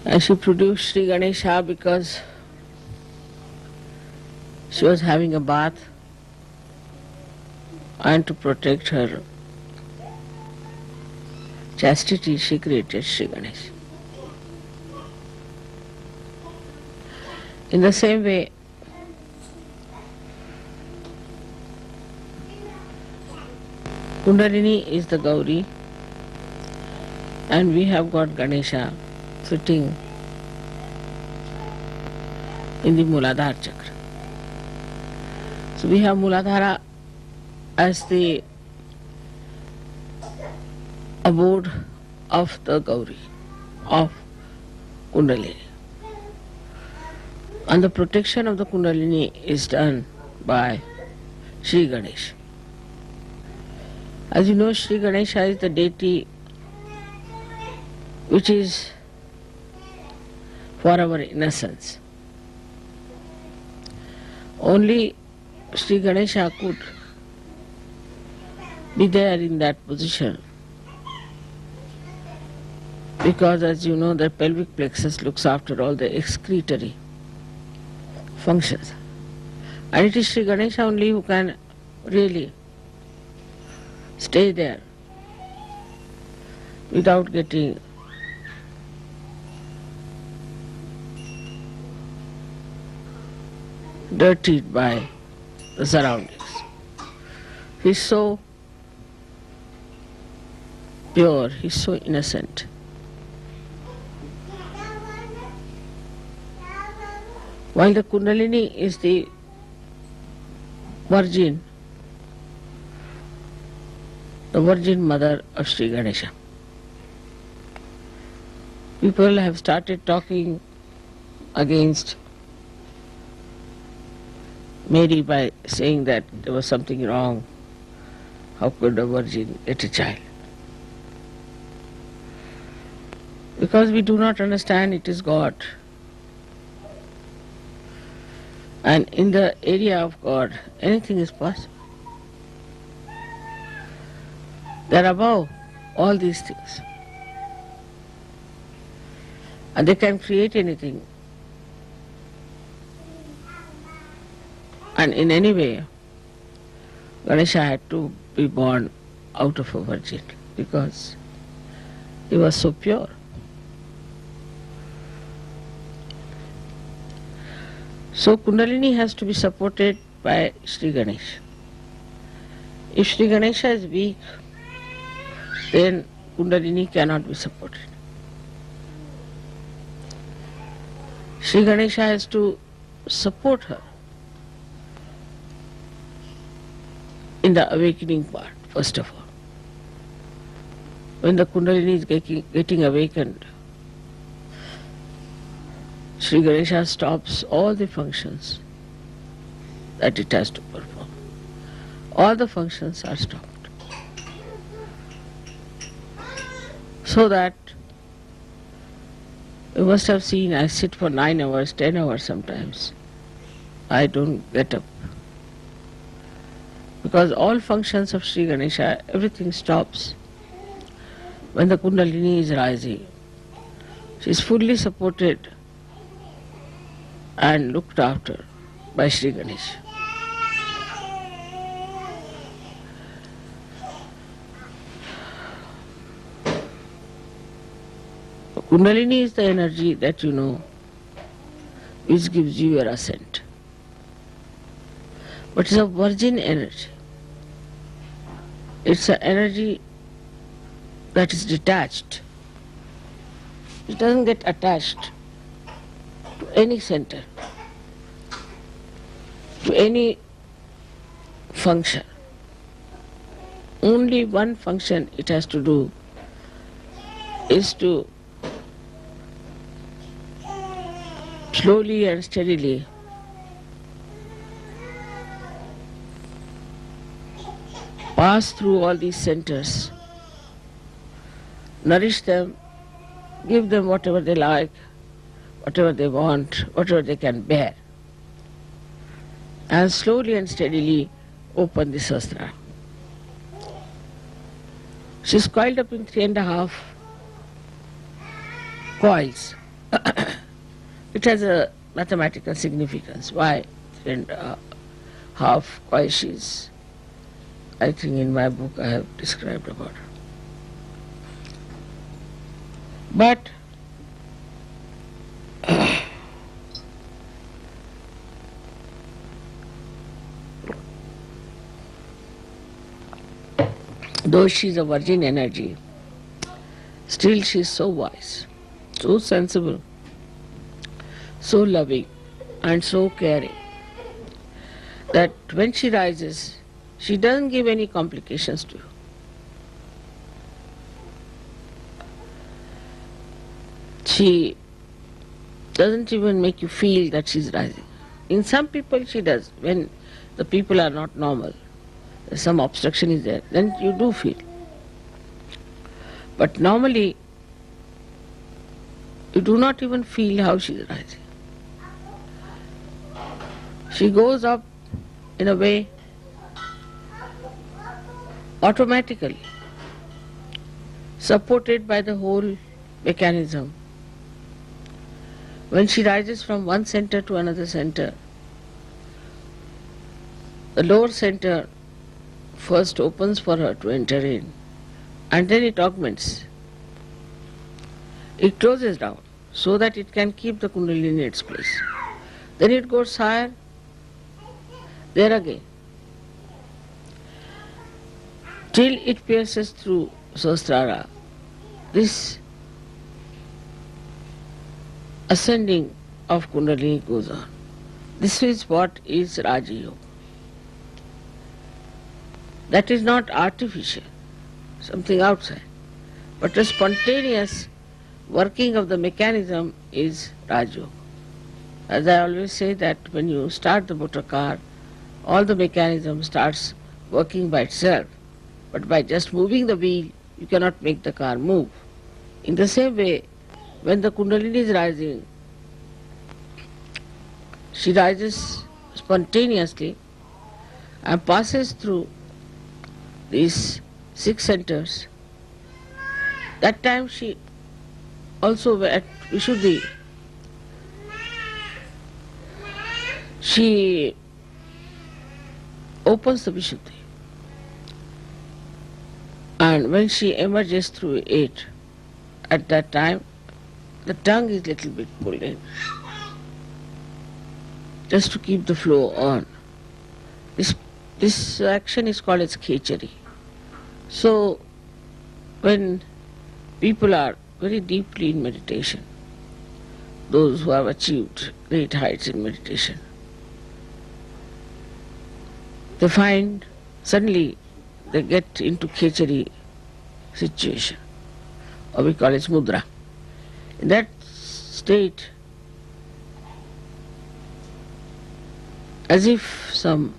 And she produced Shri Ganesha because she was having a bath, and to protect her chastity, she created Shri Ganesha. In the same way, Kundalini is the Gauri, and we have got Ganesha sitting in the Muladhara chakra. So we have Muladhara as the abode of the Gauri, of Kundalini. And the protection of the Kundalini is done by Shri Ganesha. As you know, Shri Ganesha is the deity which is for our innocence. Only Shri Ganesha could be there in that position because, as you know, the pelvic plexus looks after all the excretory functions. And it is Shri Ganesha only who can really stay there without getting dirtied by the surroundings. He is so pure, he is so innocent. While the Kundalini is the virgin mother of Shri Ganesha. People have started talking against Mary by saying that there was something wrong. How could a virgin get a child? Because we do not understand it is God. And in the area of God, anything is possible. They are above all these things. And they can create anything. And in any way, Ganesha had to be born out of a virgin because he was so pure. So Kundalini has to be supported by Shri Ganesha. If Shri Ganesha is weak, then Kundalini cannot be supported. Shri Ganesha has to support her in the awakening part, first of all. When the Kundalini is getting awakened, Shri Ganesha stops all the functions that it has to perform. All the functions are stopped. So that you must have seen I sit for 9 hours, 10 hours sometimes. I don't get up. Because all functions of Shri Ganesha, everything stops when the Kundalini is rising. She is fully supported and looked after by Shri Ganesha. Kundalini is the energy that you know which gives you your ascent. But it's a virgin energy. It's an energy that is detached. It doesn't get attached to any center, to any function. Only one function it has to do is to slowly and steadily pass through all these centers, nourish them, give them whatever they like, whatever they want, whatever they can bear, and slowly and steadily open the sastra. She's coiled up in 3.5 coils. It has a mathematical significance. Why? And half, why she's, I think in my book I have described about her. But though she is a virgin energy, still she is so wise, so sensible, so loving and so caring that when she rises, she doesn't give any complications to you. She doesn't even make you feel that she's rising. In some people she does, when the people are not normal, some obstruction is there, then you do feel. But normally, you do not even feel how she is rising. She goes up in a way automatically, supported by the whole mechanism. When she rises from one center to another center, the lower center first opens for her to enter in, and then it augments. It closes down so that it can keep the Kundalini in its place. Then it goes higher, there again, till it pierces through Sahasrara. This ascending of Kundalini goes on. This is what is Raja Yoga. That is not artificial, something outside, but a spontaneous working of the mechanism is Raja Yoga. As I always say that when you start the motor car, all the mechanism starts working by itself, but by just moving the wheel, you cannot make the car move. In the same way, when the Kundalini is rising, she rises spontaneously and passes through these 6 centers. That time she also at Vishuddhi, she opens the Vishuddhi. And when she emerges through 8, at that time, the tongue is little bit pulled in, just to keep the flow on. This action is called as khechari. So, when people are very deeply in meditation, those who have achieved great heights in meditation, they find suddenly they get into khechari situation, or we call it mudra. In that state, as if some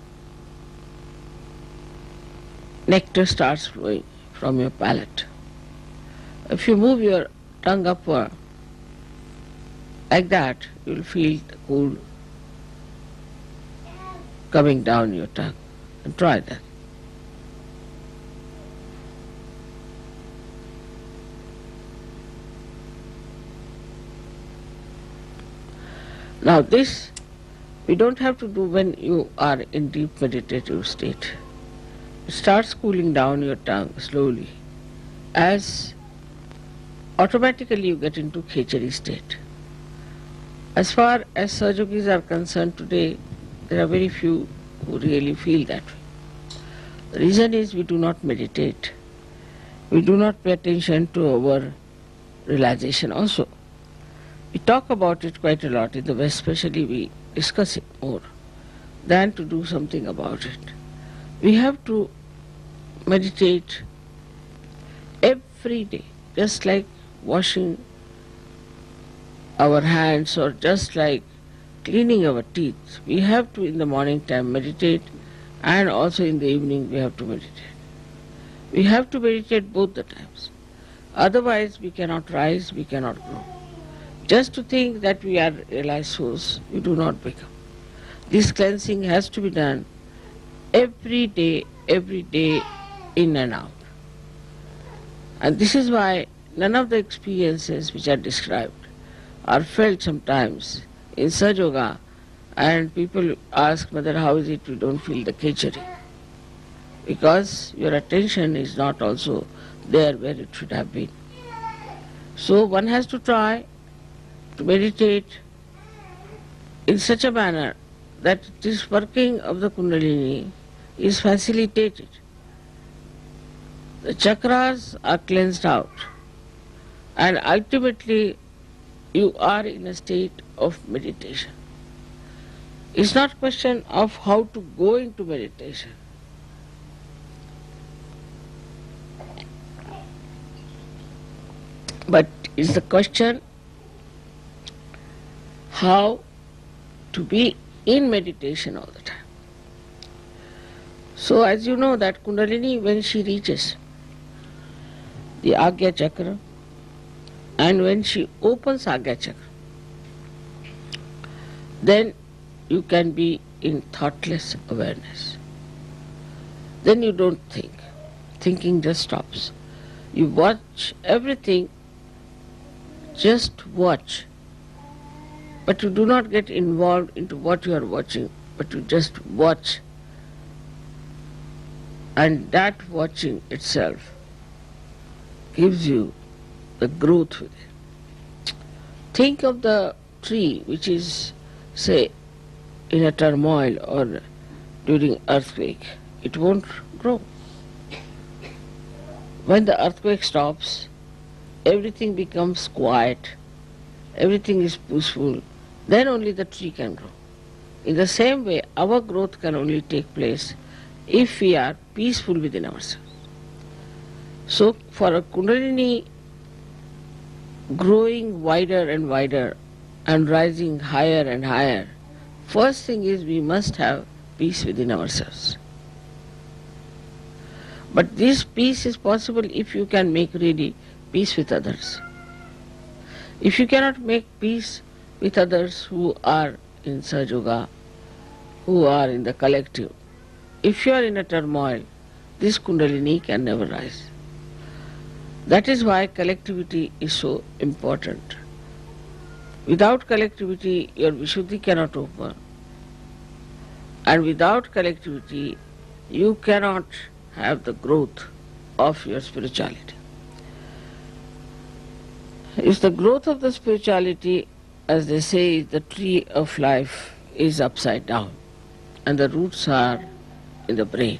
nectar starts flowing from your palate. If you move your tongue upward like that, you will feel the cool coming down your tongue. And try that. Now this we don't have to do when you are in deep meditative state. It starts cooling down your tongue slowly as automatically you get into khechari state. As far as Sahajogis are concerned today, there are very few who really feel that way. The reason is we do not meditate. We do not pay attention to our realization also. We talk about it quite a lot in the West, especially we discuss it more than to do something about it. We have to meditate every day, just like washing our hands or just like cleaning our teeth. We have to in the morning time meditate, and also in the evening we have to meditate. We have to meditate both the times. Otherwise we cannot rise, we cannot grow. Just to think that we are realized souls, we do not become. This cleansing has to be done every day, in and out. And this is why none of the experiences which are described are felt sometimes in Sahaja Yoga, and people ask, Mother, how is it we don't feel the Khechari? Because your attention is not also there where it should have been. So one has to try to meditate in such a manner that this working of the Kundalini is facilitated. The chakras are cleansed out, and ultimately you are in a state of meditation. It's not a question of how to go into meditation. But it's the question how to be in meditation all the time. So as you know that Kundalini, when she reaches the Agya Chakra and when she opens Agya Chakra, then you can be in thoughtless awareness. Then you don't think. Thinking just stops. You watch everything, just watch. But you do not get involved into what you are watching, but you just watch. And that watching itself gives you the growth within. Think of the tree which is, say, in a turmoil or during earthquake. It won't grow. When the earthquake stops, everything becomes quiet, everything is peaceful, then only the tree can grow. In the same way, our growth can only take place if we are peaceful within ourselves. So for a Kundalini growing wider and wider and rising higher and higher, first thing is we must have peace within ourselves. But this peace is possible if you can make really peace with others. If you cannot make peace with others who are in Sahaja Yoga, who are in the collective, if you are in a turmoil, this Kundalini can never rise. That is why collectivity is so important. Without collectivity, your Vishuddhi cannot open. And without collectivity, you cannot have the growth of your spirituality. If the growth of the spirituality, as they say, the tree of life is upside down and the roots are in the brain.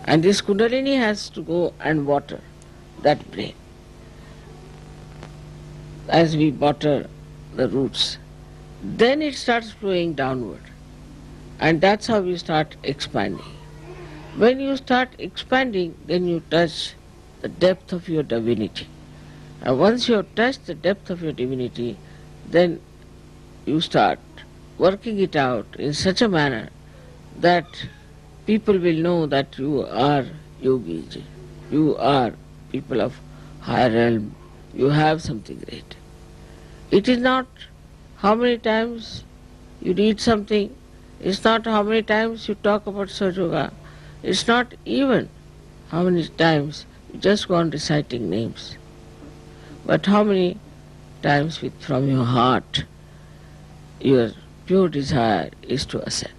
And this Kundalini has to go and water that brain as we water the roots. Then it starts flowing downward, and that's how we start expanding. When you start expanding, then you touch the depth of your divinity. And once you have touched the depth of your divinity, then you start working it out in such a manner that people will know that you are yogis, you are people of higher realm, you have something great. It is not how many times you read something, it's not how many times you talk about Sahaja Yoga, it's not even how many times you just go on reciting names, but how many times from your heart your pure desire is to ascend.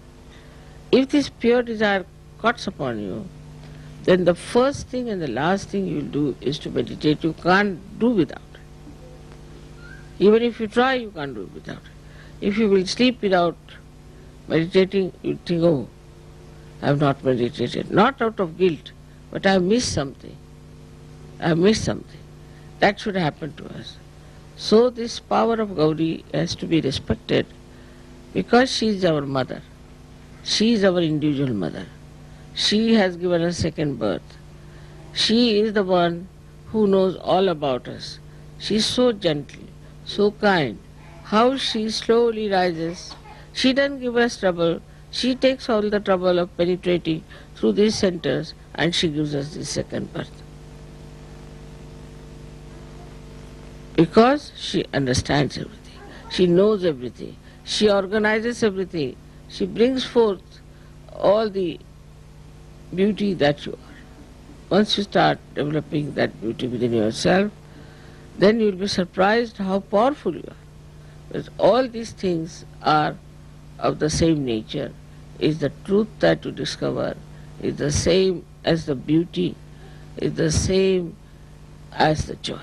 If this pure desire cuts upon you, then the first thing and the last thing you will do is to meditate. You can't do without it. Even if you try, you can't do it without it. If you will sleep without meditating, you think, oh, I have not meditated. Not out of guilt, but I have missed something. I have missed something. That should happen to us. So this power of Gauri has to be respected because she is our mother. She is our individual mother. She has given us second birth. She is the one who knows all about us. She is so gentle, so kind. How she slowly rises. She doesn't give us trouble. She takes all the trouble of penetrating through these centers and she gives us the second birth. Because she understands everything. She knows everything. She organizes everything. She brings forth all the beauty that you are. Once you start developing that beauty within yourself, then you will be surprised how powerful you are. But all these things are of the same nature. Is the truth that you discover, is the same as the beauty, is the same as the joy.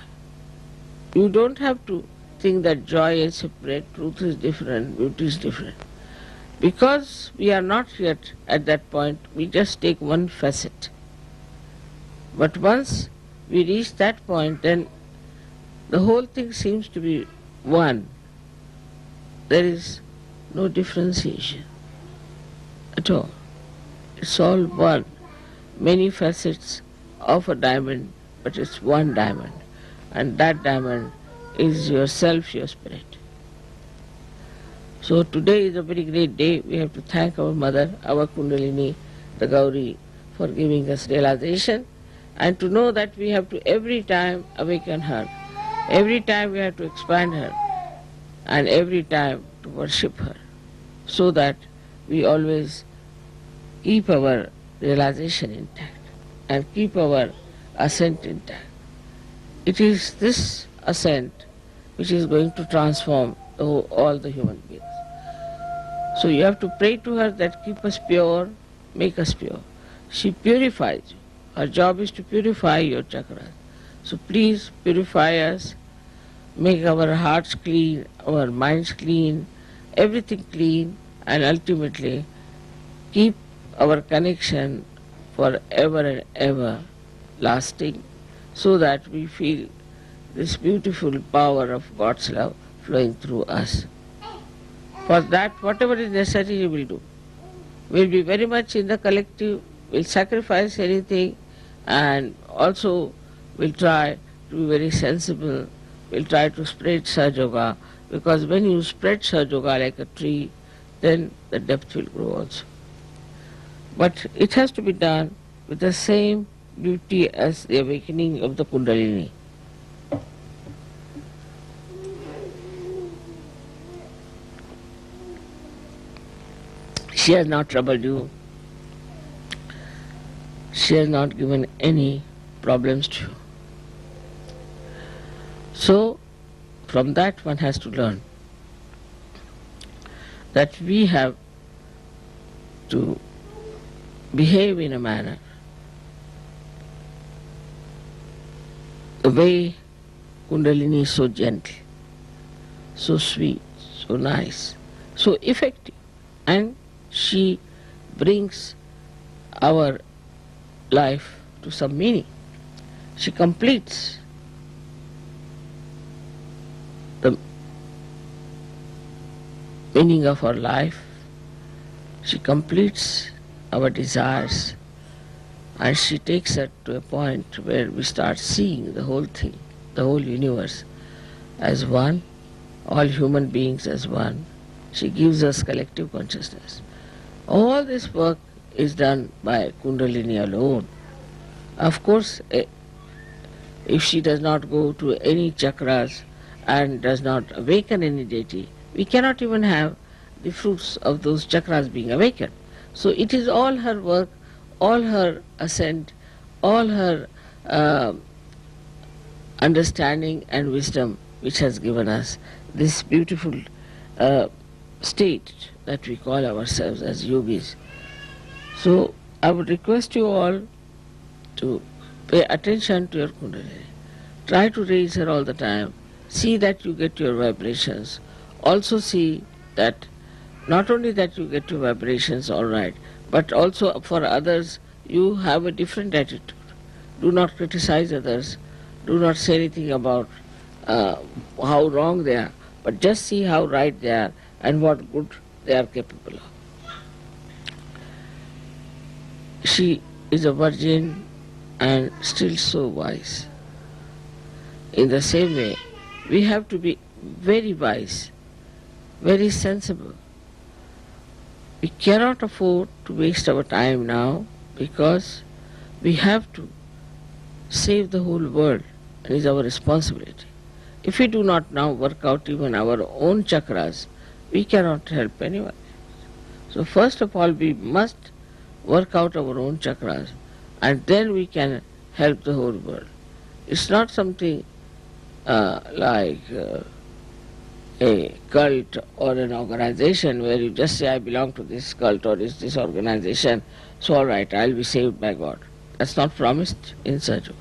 You don't have to think that joy is separate, truth is different, beauty is different. Because we are not yet at that point, we just take one facet. But once we reach that point, then the whole thing seems to be one. There is no differentiation at all. It's all one. Many facets of a diamond, but it's one diamond. And that diamond is yourself, your spirit. So today is a very great day. We have to thank our mother, our Kundalini, the Gauri, for giving us realization, and to know that we have to every time awaken her. Every time we have to expand her, and every time to worship her, so that we always keep our realization intact and keep our ascent intact. It is this ascent which is going to transform all the human beings. So you have to pray to her that keep us pure, make us pure. She purifies you. Her job is to purify your chakras. So please purify us, make our hearts clean, our minds clean, everything clean, and ultimately keep our connection forever and ever lasting, so that we feel this beautiful power of God's love flowing through us. For that, whatever is necessary, we will do. We will be very much in the collective, we will sacrifice anything, and also we will try to be very sensible. We will try to spread Sahaja, because when you spread Sahaja like a tree, then the depth will grow also. But it has to be done with the same beauty as the awakening of the Kundalini. She has not troubled you. She has not given any problems to you. So, from that one has to learn that we have to behave in a manner the way Kundalini is so gentle, so sweet, so nice, so effective, and she brings our life to some meaning. She completes the meaning of our life. She completes our desires, and she takes us to a point where we start seeing the whole thing, the whole universe as one, all human beings as one. She gives us collective consciousness. All this work is done by Kundalini alone. Of course, if she does not go to any chakras and does not awaken any deity, we cannot even have the fruits of those chakras being awakened. So it is all her work, all her ascent, all her understanding and wisdom which has given us this beautiful state that we call ourselves as yogis. So I would request you all to pay attention to your Kundalini. Try to raise her all the time. See that you get your vibrations. Also see that not only that you get your vibrations all right, but also for others you have a different attitude. Do not criticize others. Do not say anything about how wrong they are, but just see how right they are and what good they are capable of. She is a virgin and still so wise. In the same way, we have to be very wise, very sensible. We cannot afford to waste our time now, because we have to save the whole world, and it is our responsibility. If we do not now work out even our own chakras, we cannot help anyone. So first of all, we must work out our own chakras, and then we can help the whole world. It's not something like a cult or an organization where you just say, I belong to this cult or this organization, so all right, I'll be saved by God. That's not promised in Sahaja Yoga.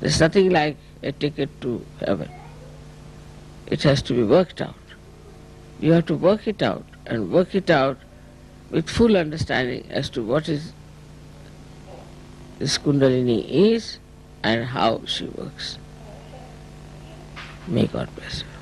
There's nothing like a ticket to heaven. It has to be worked out. You have to work it out, and work it out with full understanding as to what is this Kundalini is and how she works. May God bless you.